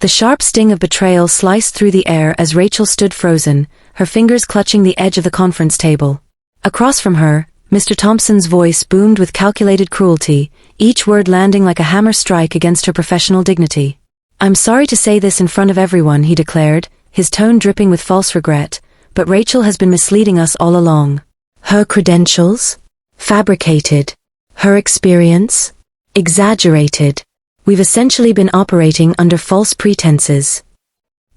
The sharp sting of betrayal sliced through the air as Rachel stood frozen, her fingers clutching the edge of the conference table. Across from her, Mr. Thompson's voice boomed with calculated cruelty, each word landing like a hammer strike against her professional dignity. "I'm sorry to say this in front of everyone," he declared, his tone dripping with false regret, "but Rachel has been misleading us all along. Her credentials? Fabricated. Her experience? Exaggerated. We've essentially been operating under false pretenses."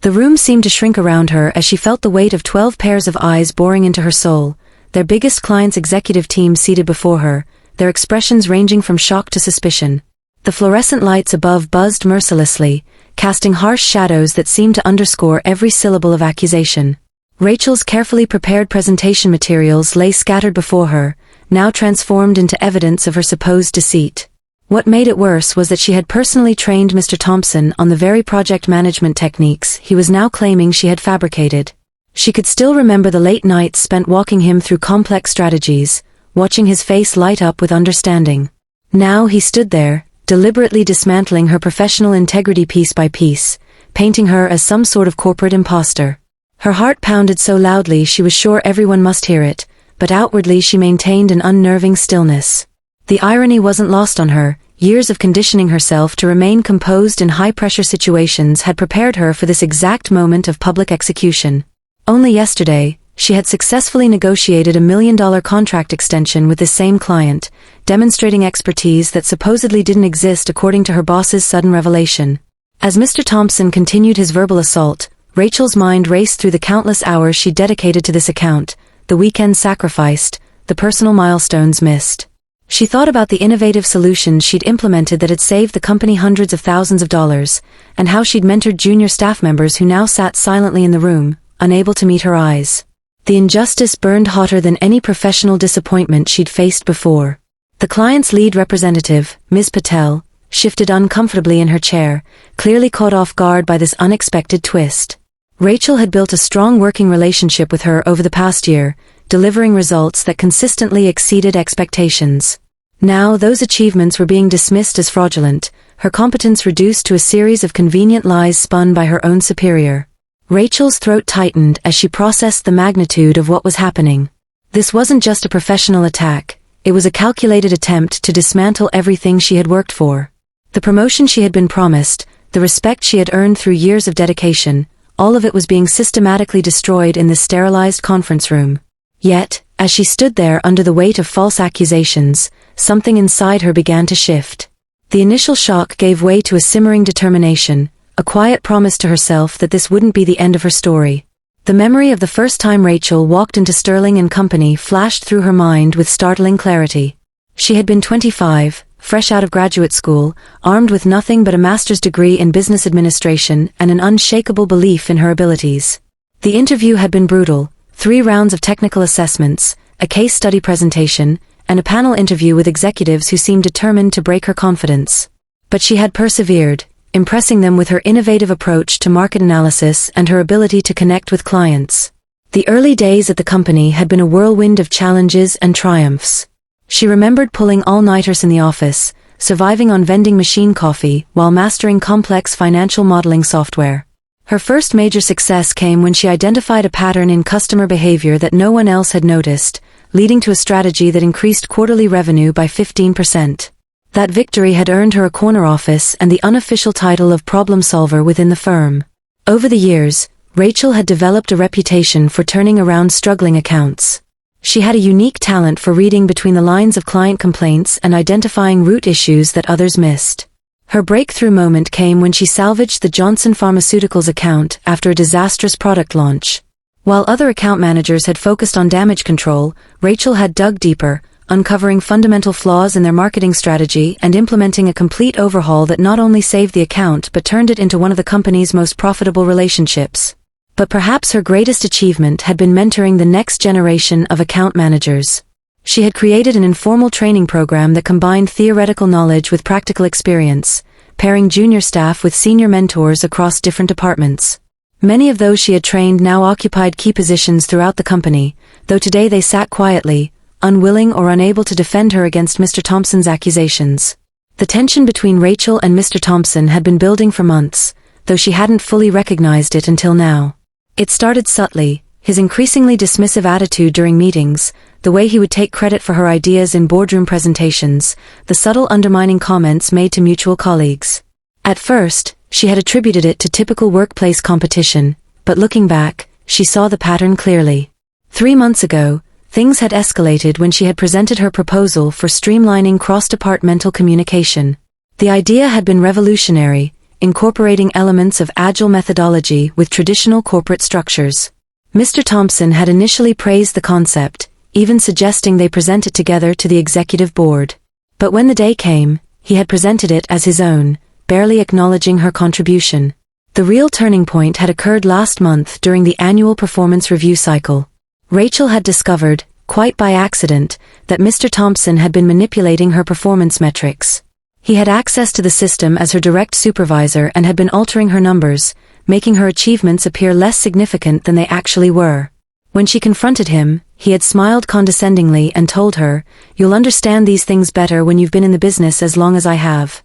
The room seemed to shrink around her as she felt the weight of 12 pairs of eyes boring into her soul, their biggest client's executive team seated before her, their expressions ranging from shock to suspicion. The fluorescent lights above buzzed mercilessly, casting harsh shadows that seemed to underscore every syllable of accusation. Rachel's carefully prepared presentation materials lay scattered before her, now transformed into evidence of her supposed deceit. What made it worse was that she had personally trained Mr. Thompson on the very project management techniques he was now claiming she had fabricated. She could still remember the late nights spent walking him through complex strategies, watching his face light up with understanding. Now he stood there, deliberately dismantling her professional integrity piece by piece, painting her as some sort of corporate imposter. Her heart pounded so loudly she was sure everyone must hear it, but outwardly she maintained an unnerving stillness. The irony wasn't lost on her. Years of conditioning herself to remain composed in high-pressure situations had prepared her for this exact moment of public execution. Only yesterday, she had successfully negotiated a $1 million contract extension with this same client, demonstrating expertise that supposedly didn't exist according to her boss's sudden revelation. As Mr. Thompson continued his verbal assault, Rachel's mind raced through the countless hours she dedicated to this account, the weekends sacrificed, the personal milestones missed. She thought about the innovative solutions she'd implemented that had saved the company hundreds of thousands of dollars, and how she'd mentored junior staff members who now sat silently in the room, unable to meet her eyes. The injustice burned hotter than any professional disappointment she'd faced before. The client's lead representative, Ms. Patel, shifted uncomfortably in her chair, clearly caught off guard by this unexpected twist. Rachel had built a strong working relationship with her over the past year, delivering results that consistently exceeded expectations. Now those achievements were being dismissed as fraudulent, her competence reduced to a series of convenient lies spun by her own superior. Rachel's throat tightened as she processed the magnitude of what was happening. This wasn't just a professional attack, it was a calculated attempt to dismantle everything she had worked for. The promotion she had been promised, the respect she had earned through years of dedication, all of it was being systematically destroyed in this sterilized conference room. Yet, as she stood there under the weight of false accusations, something inside her began to shift. The initial shock gave way to a simmering determination, a quiet promise to herself that this wouldn't be the end of her story. The memory of the first time Rachel walked into Sterling and Company flashed through her mind with startling clarity. She had been 25, fresh out of graduate school, armed with nothing but a master's degree in business administration and an unshakable belief in her abilities. The interview had been brutal, 3 rounds of technical assessments, a case study presentation, and a panel interview with executives who seemed determined to break her confidence. But she had persevered, impressing them with her innovative approach to market analysis and her ability to connect with clients. The early days at the company had been a whirlwind of challenges and triumphs. She remembered pulling all-nighters in the office, surviving on vending machine coffee while mastering complex financial modeling software. Her first major success came when she identified a pattern in customer behavior that no one else had noticed, leading to a strategy that increased quarterly revenue by 15%. That victory had earned her a corner office and the unofficial title of problem solver within the firm. Over the years, Rachel had developed a reputation for turning around struggling accounts. She had a unique talent for reading between the lines of client complaints and identifying root issues that others missed. Her breakthrough moment came when she salvaged the Johnson Pharmaceuticals account after a disastrous product launch. While other account managers had focused on damage control, Rachel had dug deeper, uncovering fundamental flaws in their marketing strategy and implementing a complete overhaul that not only saved the account but turned it into one of the company's most profitable relationships. But perhaps her greatest achievement had been mentoring the next generation of account managers. She had created an informal training program that combined theoretical knowledge with practical experience, pairing junior staff with senior mentors across different departments. Many of those she had trained now occupied key positions throughout the company, though today they sat quietly, unwilling or unable to defend her against Mr. Thompson's accusations. The tension between Rachel and Mr. Thompson had been building for months, though she hadn't fully recognized it until now. It started subtly, his increasingly dismissive attitude during meetings, the way he would take credit for her ideas in boardroom presentations, the subtle undermining comments made to mutual colleagues. At first, she had attributed it to typical workplace competition, but looking back, she saw the pattern clearly. 3 months ago, things had escalated when she had presented her proposal for streamlining cross-departmental communication. The idea had been revolutionary, incorporating elements of agile methodology with traditional corporate structures. Mr. Thompson had initially praised the concept, even suggesting they present it together to the executive board. But when the day came, he had presented it as his own, barely acknowledging her contribution. The real turning point had occurred last month during the annual performance review cycle. Rachel had discovered, quite by accident, that Mr. Thompson had been manipulating her performance metrics. He had access to the system as her direct supervisor and had been altering her numbers, making her achievements appear less significant than they actually were. When she confronted him, he had smiled condescendingly and told her, "You'll understand these things better when you've been in the business as long as I have."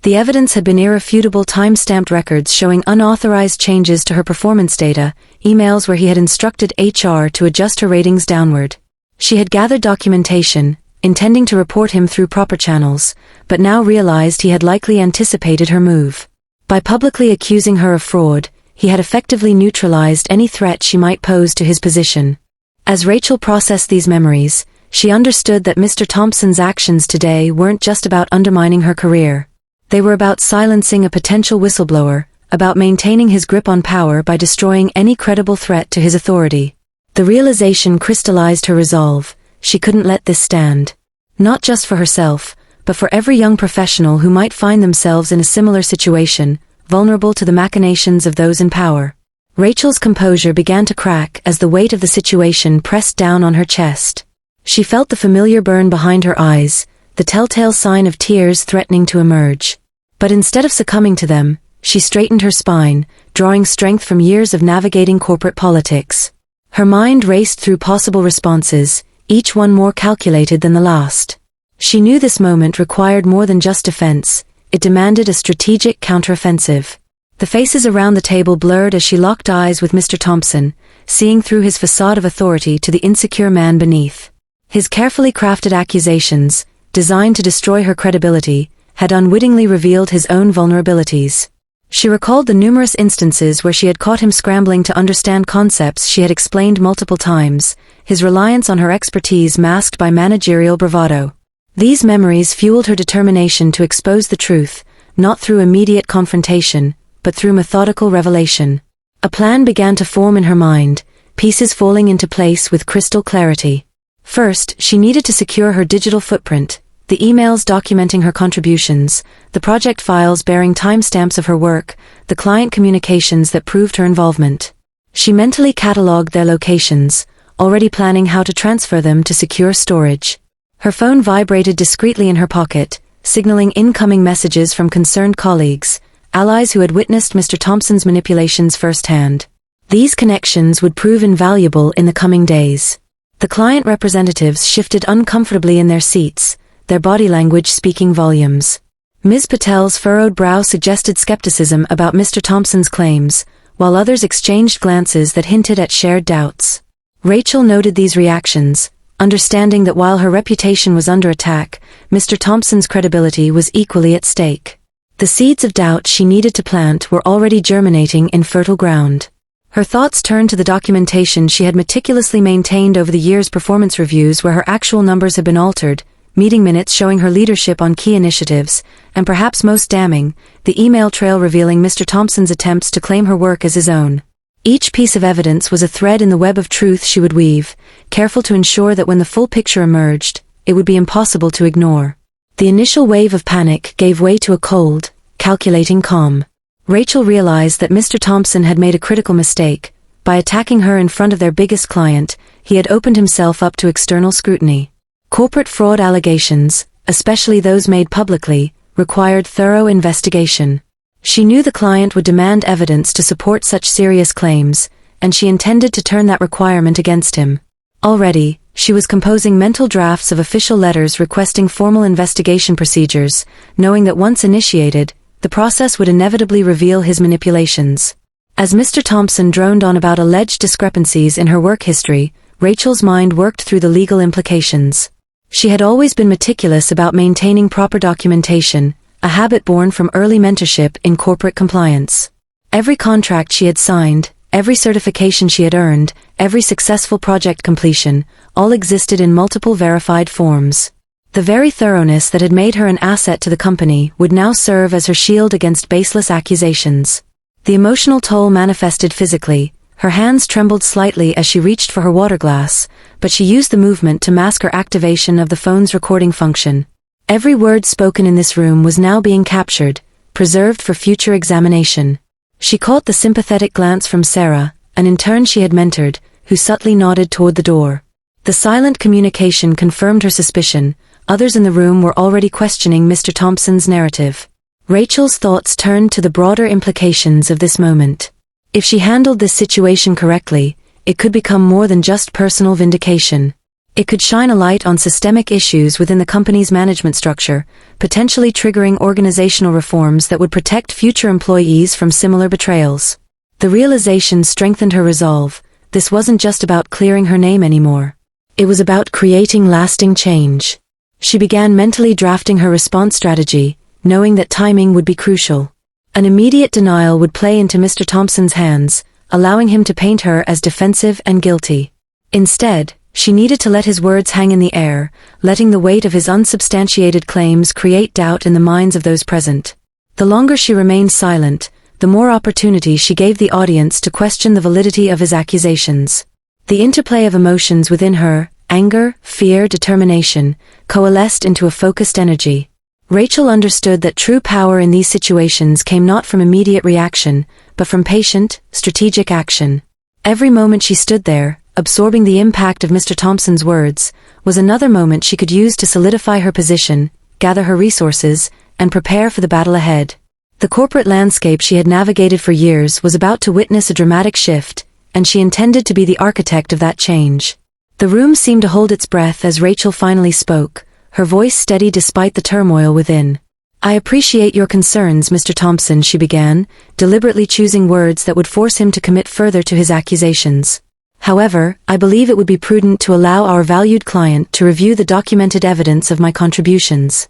The evidence had been irrefutable time-stamped records showing unauthorized changes to her performance data, emails where he had instructed HR to adjust her ratings downward. She had gathered documentation, intending to report him through proper channels, but now realized he had likely anticipated her move. By publicly accusing her of fraud, he had effectively neutralized any threat she might pose to his position. As Rachel processed these memories, she understood that Mr. Thompson's actions today weren't just about undermining her career. They were about silencing a potential whistleblower, about maintaining his grip on power by destroying any credible threat to his authority. The realization crystallized her resolve. She couldn't let this stand. Not just for herself, but for every young professional who might find themselves in a similar situation, vulnerable to the machinations of those in power. Rachel's composure began to crack as the weight of the situation pressed down on her chest. She felt the familiar burn behind her eyes, the telltale sign of tears threatening to emerge. But instead of succumbing to them, she straightened her spine, drawing strength from years of navigating corporate politics. Her mind raced through possible responses, each one more calculated than the last. She knew this moment required more than just defense, it demanded a strategic counteroffensive. The faces around the table blurred as she locked eyes with Mr. Thompson, seeing through his facade of authority to the insecure man beneath. His carefully crafted accusations, designed to destroy her credibility, had unwittingly revealed his own vulnerabilities. She recalled the numerous instances where she had caught him scrambling to understand concepts she had explained multiple times, his reliance on her expertise masked by managerial bravado. These memories fueled her determination to expose the truth, not through immediate confrontation, but through methodical revelation. A plan began to form in her mind, pieces falling into place with crystal clarity. First, she needed to secure her digital footprint, the emails documenting her contributions, the project files bearing timestamps of her work, the client communications that proved her involvement. She mentally catalogued their locations, already planning how to transfer them to secure storage. Her phone vibrated discreetly in her pocket, signaling incoming messages from concerned colleagues, allies who had witnessed Mr. Thompson's manipulations firsthand. These connections would prove invaluable in the coming days. The client representatives shifted uncomfortably in their seats, their body language speaking volumes. Ms. Patel's furrowed brow suggested skepticism about Mr. Thompson's claims, while others exchanged glances that hinted at shared doubts. Rachel noted these reactions, understanding that while her reputation was under attack, Mr. Thompson's credibility was equally at stake. The seeds of doubt she needed to plant were already germinating in fertile ground. Her thoughts turned to the documentation she had meticulously maintained over the year's performance reviews where her actual numbers had been altered, meeting minutes showing her leadership on key initiatives, and perhaps most damning, the email trail revealing Mr. Thompson's attempts to claim her work as his own. Each piece of evidence was a thread in the web of truth she would weave, careful to ensure that when the full picture emerged, it would be impossible to ignore. The initial wave of panic gave way to a cold, calculating calm. Rachel realized that Mr. Thompson had made a critical mistake. By attacking her in front of their biggest client, he had opened himself up to external scrutiny. Corporate fraud allegations, especially those made publicly, required thorough investigation. She knew the client would demand evidence to support such serious claims, and she intended to turn that requirement against him. Already, she was composing mental drafts of official letters requesting formal investigation procedures, knowing that once initiated, the process would inevitably reveal his manipulations. As Mr. Thompson droned on about alleged discrepancies in her work history, Rachel's mind worked through the legal implications. She had always been meticulous about maintaining proper documentation, a habit born from early mentorship in corporate compliance. Every contract she had signed, every certification she had earned, every successful project completion, all existed in multiple verified forms. The very thoroughness that had made her an asset to the company would now serve as her shield against baseless accusations. The emotional toll manifested physically. Her hands trembled slightly as she reached for her water glass, but she used the movement to mask her activation of the phone's recording function. Every word spoken in this room was now being captured, preserved for future examination. She caught the sympathetic glance from Sarah, an intern she had mentored, who subtly nodded toward the door. The silent communication confirmed her suspicion. Others in the room were already questioning Mr. Thompson's narrative. Rachel's thoughts turned to the broader implications of this moment. If she handled this situation correctly, it could become more than just personal vindication. It could shine a light on systemic issues within the company's management structure, potentially triggering organizational reforms that would protect future employees from similar betrayals. The realization strengthened her resolve. This wasn't just about clearing her name anymore. It was about creating lasting change. She began mentally drafting her response strategy, knowing that timing would be crucial. An immediate denial would play into Mr. Thompson's hands, allowing him to paint her as defensive and guilty. Instead, she needed to let his words hang in the air, letting the weight of his unsubstantiated claims create doubt in the minds of those present. The longer she remained silent, the more opportunity she gave the audience to question the validity of his accusations. The interplay of emotions within her, anger, fear, determination, coalesced into a focused energy. Rachel understood that true power in these situations came not from immediate reaction, but from patient, strategic action. Every moment she stood there, absorbing the impact of Mr. Thompson's words, was another moment she could use to solidify her position, gather her resources, and prepare for the battle ahead. The corporate landscape she had navigated for years was about to witness a dramatic shift, and she intended to be the architect of that change. The room seemed to hold its breath as Rachel finally spoke, her voice steady despite the turmoil within. "I appreciate your concerns, Mr. Thompson," she began, deliberately choosing words that would force him to commit further to his accusations. "However, I believe it would be prudent to allow our valued client to review the documented evidence of my contributions."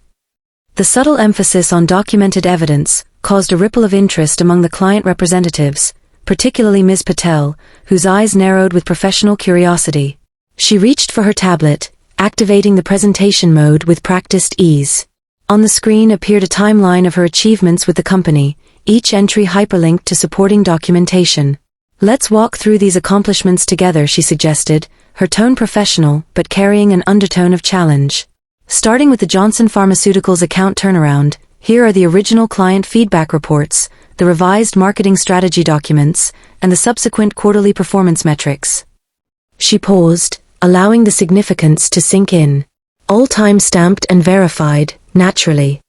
The subtle emphasis on documented evidence caused a ripple of interest among the client representatives, particularly Ms. Patel, whose eyes narrowed with professional curiosity. She reached for her tablet, activating the presentation mode with practiced ease. On the screen appeared a timeline of her achievements with the company, each entry hyperlinked to supporting documentation. "Let's walk through these accomplishments together," she suggested, her tone professional but carrying an undertone of challenge. Starting with the Johnson Pharmaceuticals account turnaround, here are the original client feedback reports, the revised marketing strategy documents, and the subsequent quarterly performance metrics. She paused, allowing the significance to sink in. All time-stamped and verified, naturally.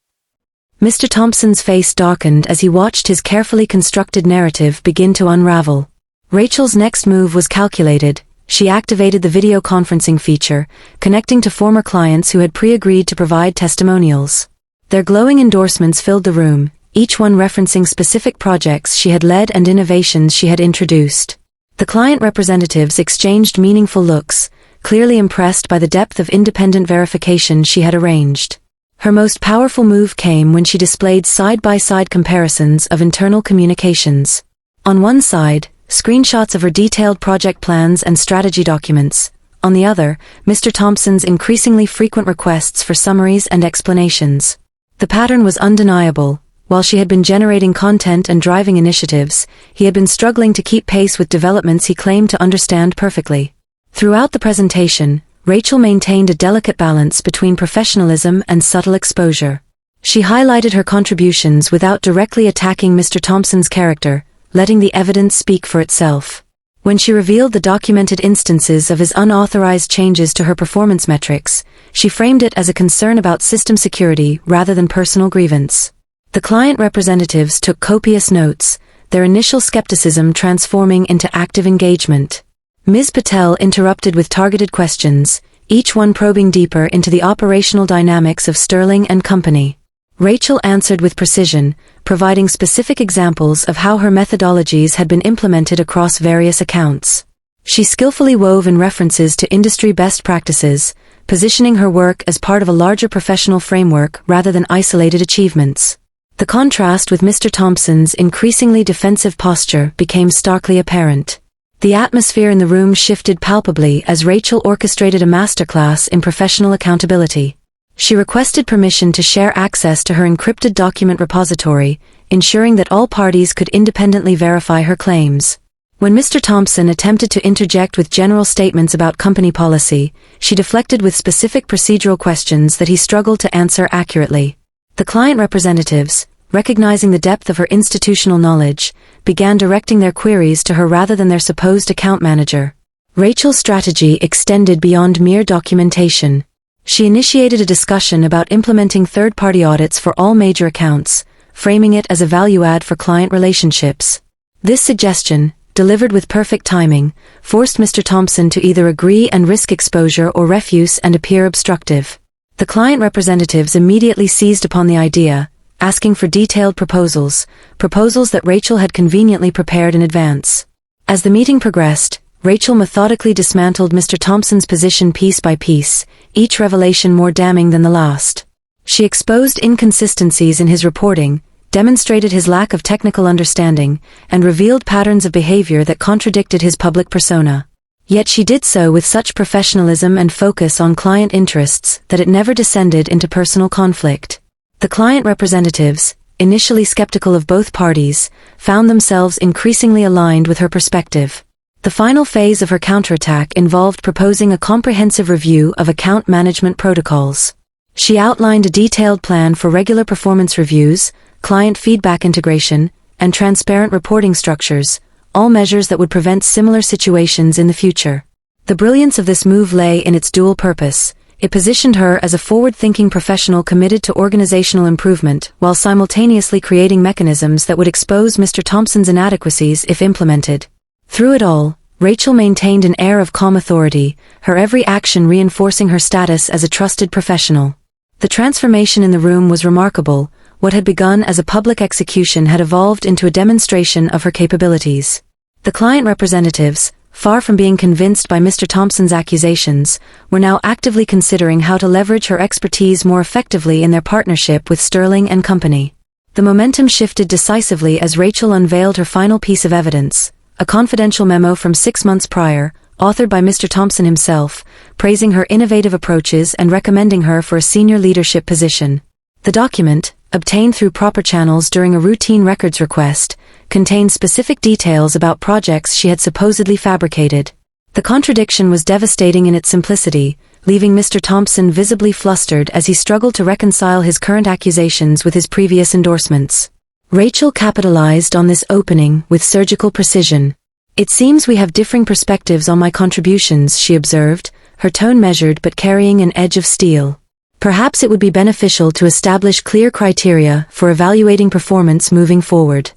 Mr. Thompson's face darkened as he watched his carefully constructed narrative begin to unravel. Rachel's next move was calculated. She activated the video conferencing feature, connecting to former clients who had pre-agreed to provide testimonials. Their glowing endorsements filled the room, each one referencing specific projects she had led and innovations she had introduced. The client representatives exchanged meaningful looks, clearly impressed by the depth of independent verification she had arranged. Her most powerful move came when she displayed side-by-side comparisons of internal communications. On one side, screenshots of her detailed project plans and strategy documents. On the other, Mr. Thompson's increasingly frequent requests for summaries and explanations. The pattern was undeniable. While she had been generating content and driving initiatives, he had been struggling to keep pace with developments he claimed to understand perfectly. Throughout the presentation, Rachel maintained a delicate balance between professionalism and subtle exposure. She highlighted her contributions without directly attacking Mr. Thompson's character, letting the evidence speak for itself. When she revealed the documented instances of his unauthorized changes to her performance metrics, she framed it as a concern about system security rather than personal grievance. The client representatives took copious notes, their initial skepticism transforming into active engagement. Ms. Patel interrupted with targeted questions, each one probing deeper into the operational dynamics of Sterling and Company. Rachel answered with precision, providing specific examples of how her methodologies had been implemented across various accounts. She skillfully wove in references to industry best practices, positioning her work as part of a larger professional framework rather than isolated achievements. The contrast with Mr. Thompson's increasingly defensive posture became starkly apparent. The atmosphere in the room shifted palpably as Rachel orchestrated a masterclass in professional accountability. She requested permission to share access to her encrypted document repository, ensuring that all parties could independently verify her claims. When Mr. Thompson attempted to interject with general statements about company policy, she deflected with specific procedural questions that he struggled to answer accurately. The client representatives, recognizing the depth of her institutional knowledge, began directing their queries to her rather than their supposed account manager. Rachel's strategy extended beyond mere documentation. She initiated a discussion about implementing third-party audits for all major accounts, framing it as a value add for client relationships. This suggestion, delivered with perfect timing, forced Mr. Thompson to either agree and risk exposure or refuse and appear obstructive. The client representatives immediately seized upon the idea, asking for detailed proposals that Rachel had conveniently prepared in advance. As the meeting progressed, Rachel methodically dismantled Mr. Thompson's position piece by piece, each revelation more damning than the last. She exposed inconsistencies in his reporting, demonstrated his lack of technical understanding, and revealed patterns of behavior that contradicted his public persona. Yet she did so with such professionalism and focus on client interests that it never descended into personal conflict. The client representatives, initially skeptical of both parties, found themselves increasingly aligned with her perspective. The final phase of her counterattack involved proposing a comprehensive review of account management protocols. She outlined a detailed plan for regular performance reviews, client feedback integration, and transparent reporting structures, all measures that would prevent similar situations in the future. The brilliance of this move lay in its dual purpose. It positioned her as a forward-thinking professional committed to organizational improvement while simultaneously creating mechanisms that would expose Mr. Thompson's inadequacies if implemented. Through it all, Rachel maintained an air of calm authority, her every action reinforcing her status as a trusted professional. The transformation in the room was remarkable. What had begun as a public execution had evolved into a demonstration of her capabilities. The client representatives, far from being convinced by Mr. Thompson's accusations, were now actively considering how to leverage her expertise more effectively in their partnership with Sterling and Company. The momentum shifted decisively as Rachel unveiled her final piece of evidence, a confidential memo from 6 months prior, authored by Mr. Thompson himself, praising her innovative approaches and recommending her for a senior leadership position. The document, obtained through proper channels during a routine records request, contained specific details about projects she had supposedly fabricated. The contradiction was devastating in its simplicity, leaving Mr. Thompson visibly flustered as he struggled to reconcile his current accusations with his previous endorsements. Rachel capitalized on this opening with surgical precision. "It seems we have differing perspectives on my contributions," she observed, her tone measured but carrying an edge of steel. "Perhaps it would be beneficial to establish clear criteria for evaluating performance moving forward."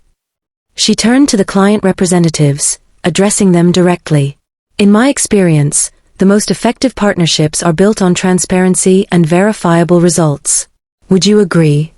She turned to the client representatives, addressing them directly. "In my experience, the most effective partnerships are built on transparency and verifiable results. Would you agree?"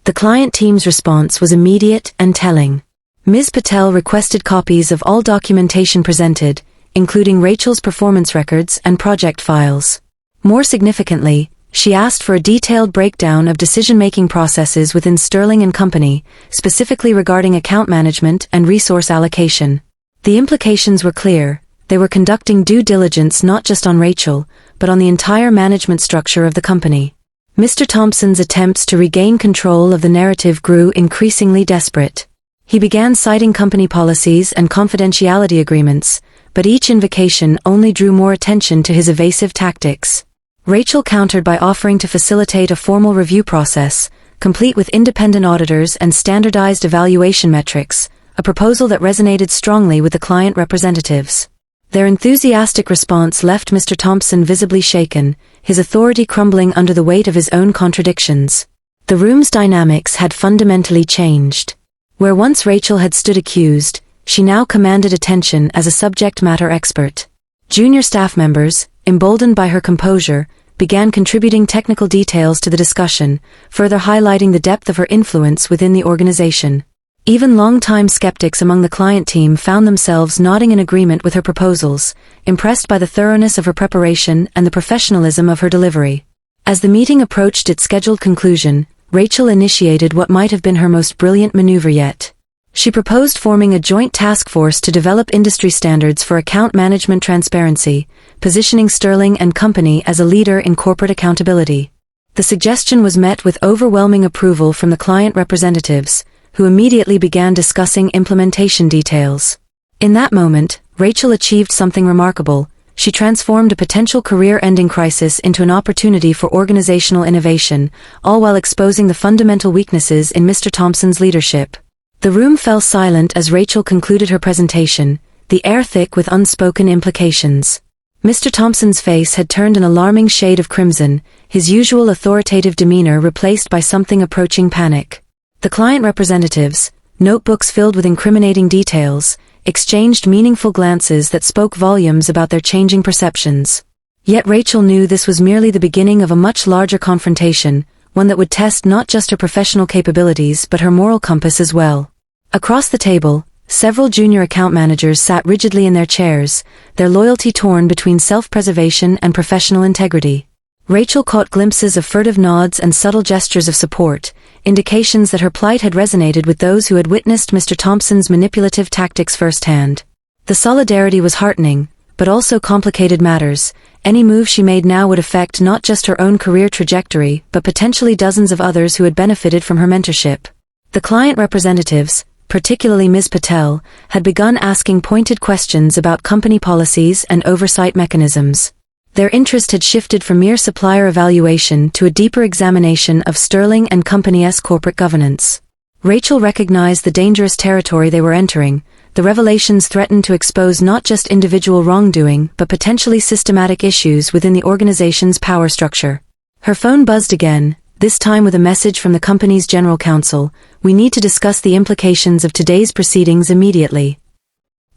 The client team's response was immediate and telling. Ms. Patel requested copies of all documentation presented, including Rachel's performance records and project files. More significantly, she asked for a detailed breakdown of decision-making processes within Sterling and Company, specifically regarding account management and resource allocation. The implications were clear. They were conducting due diligence not just on Rachel, but on the entire management structure of the company. Mr. Thompson's attempts to regain control of the narrative grew increasingly desperate. He began citing company policies and confidentiality agreements, but each invocation only drew more attention to his evasive tactics. Rachel countered by offering to facilitate a formal review process, complete with independent auditors and standardized evaluation metrics, a proposal that resonated strongly with the client representatives. Their enthusiastic response left Mr. Thompson visibly shaken, his authority crumbling under the weight of his own contradictions. The room's dynamics had fundamentally changed. Where once Rachel had stood accused, she now commanded attention as a subject matter expert. Junior staff members, emboldened by her composure, began contributing technical details to the discussion, further highlighting the depth of her influence within the organization. Even long-time skeptics among the client team found themselves nodding in agreement with her proposals, impressed by the thoroughness of her preparation and the professionalism of her delivery. As the meeting approached its scheduled conclusion, Rachel initiated what might have been her most brilliant maneuver yet. She proposed forming a joint task force to develop industry standards for account management transparency, positioning Sterling and Company as a leader in corporate accountability. The suggestion was met with overwhelming approval from the client representatives, who immediately began discussing implementation details. In that moment, Rachel achieved something remarkable. She transformed a potential career-ending crisis into an opportunity for organizational innovation, all while exposing the fundamental weaknesses in Mr. Thompson's leadership. The room fell silent as Rachel concluded her presentation, the air thick with unspoken implications. Mr. Thompson's face had turned an alarming shade of crimson, his usual authoritative demeanor replaced by something approaching panic. The client representatives, notebooks filled with incriminating details, exchanged meaningful glances that spoke volumes about their changing perceptions. Yet Rachel knew this was merely the beginning of a much larger confrontation, one that would test not just her professional capabilities but her moral compass as well. Across the table, several junior account managers sat rigidly in their chairs, their loyalty torn between self-preservation and professional integrity. Rachel caught glimpses of furtive nods and subtle gestures of support, indications that her plight had resonated with those who had witnessed Mr. Thompson's manipulative tactics firsthand. The solidarity was heartening, but also complicated matters. Any move she made now would affect not just her own career trajectory, but potentially dozens of others who had benefited from her mentorship. The client representatives, particularly Ms. Patel, had begun asking pointed questions about company policies and oversight mechanisms. Their interest had shifted from mere supplier evaluation to a deeper examination of Sterling and Company's corporate governance. Rachel recognized the dangerous territory they were entering. The revelations threatened to expose not just individual wrongdoing but potentially systematic issues within the organization's power structure. Her phone buzzed again, this time with a message from the company's general counsel. "We need to discuss the implications of today's proceedings immediately."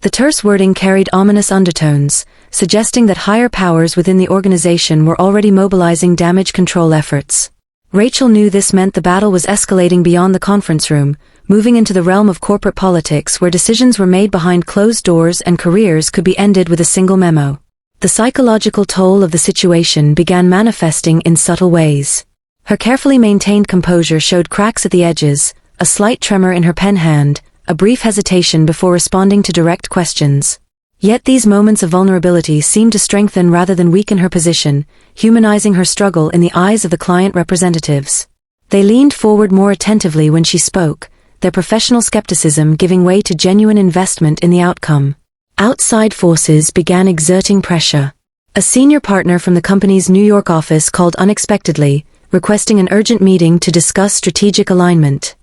The terse wording carried ominous undertones, suggesting that higher powers within the organization were already mobilizing damage control efforts. Rachel knew this meant the battle was escalating beyond the conference room, moving into the realm of corporate politics where decisions were made behind closed doors and careers could be ended with a single memo. The psychological toll of the situation began manifesting in subtle ways. Her carefully maintained composure showed cracks at the edges, a slight tremor in her pen hand, a brief hesitation before responding to direct questions. Yet these moments of vulnerability seemed to strengthen rather than weaken her position, humanizing her struggle in the eyes of the client representatives. They leaned forward more attentively when she spoke, their professional skepticism giving way to genuine investment in the outcome. Outside forces began exerting pressure. A senior partner from the company's New York office called unexpectedly, requesting an urgent meeting to discuss strategic alignment.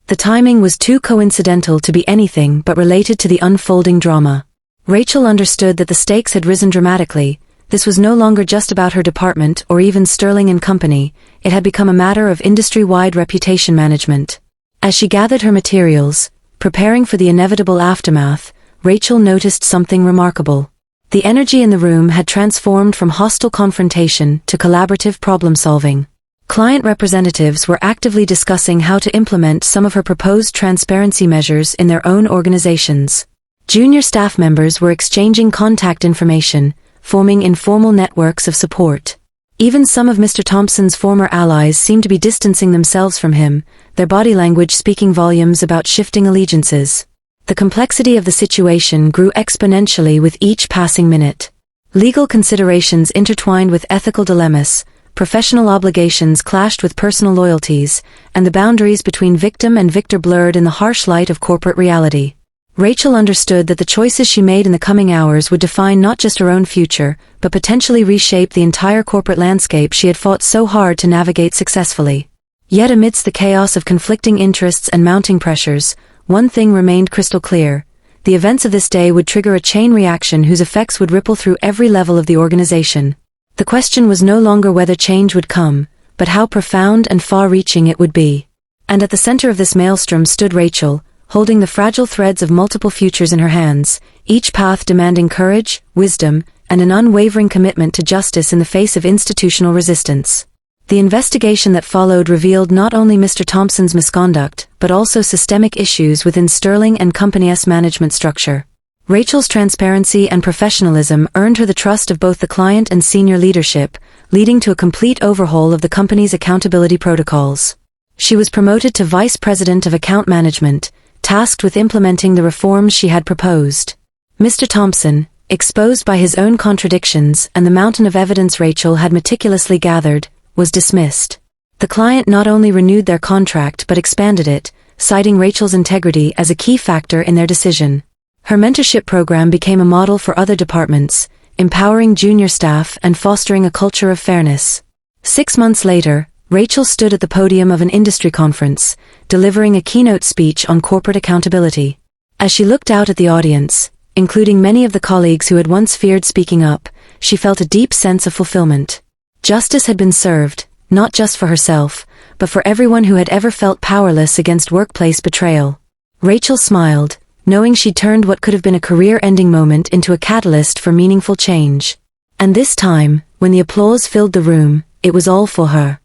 The timing was too coincidental to be anything but related to the unfolding drama. Rachel understood that the stakes had risen dramatically. This was no longer just about her department or even Sterling and Company, it had become a matter of industry-wide reputation management. As she gathered her materials, preparing for the inevitable aftermath, Rachel noticed something remarkable. The energy in the room had transformed from hostile confrontation to collaborative problem-solving. Client representatives were actively discussing how to implement some of her proposed transparency measures in their own organizations. Junior staff members were exchanging contact information, forming informal networks of support. Even some of Mr. Thompson's former allies seemed to be distancing themselves from him, their body language speaking volumes about shifting allegiances. The complexity of the situation grew exponentially with each passing minute. Legal considerations intertwined with ethical dilemmas, professional obligations clashed with personal loyalties, and the boundaries between victim and victor blurred in the harsh light of corporate reality. Rachel understood that the choices she made in the coming hours would define not just her own future, but potentially reshape the entire corporate landscape she had fought so hard to navigate successfully. Yet amidst the chaos of conflicting interests and mounting pressures, one thing remained crystal clear. The events of this day would trigger a chain reaction whose effects would ripple through every level of the organization. The question was no longer whether change would come, but how profound and far-reaching it would be. And at the center of this maelstrom stood Rachel, holding the fragile threads of multiple futures in her hands, each path demanding courage, wisdom, and an unwavering commitment to justice in the face of institutional resistance. The investigation that followed revealed not only Mr. Thompson's misconduct, but also systemic issues within Sterling and Company's management structure. Rachel's transparency and professionalism earned her the trust of both the client and senior leadership, leading to a complete overhaul of the company's accountability protocols. She was promoted to Vice President of Account Management, tasked with implementing the reforms she had proposed. Mr. Thompson, exposed by his own contradictions and the mountain of evidence Rachel had meticulously gathered, was dismissed. The client not only renewed their contract but expanded it, citing Rachel's integrity as a key factor in their decision. Her mentorship program became a model for other departments, empowering junior staff and fostering a culture of fairness. 6 months later, Rachel stood at the podium of an industry conference, delivering a keynote speech on corporate accountability. As she looked out at the audience, including many of the colleagues who had once feared speaking up, she felt a deep sense of fulfillment. Justice had been served, not just for herself, but for everyone who had ever felt powerless against workplace betrayal. Rachel smiled, knowing she'd turned what could have been a career-ending moment into a catalyst for meaningful change. And this time, when the applause filled the room, it was all for her.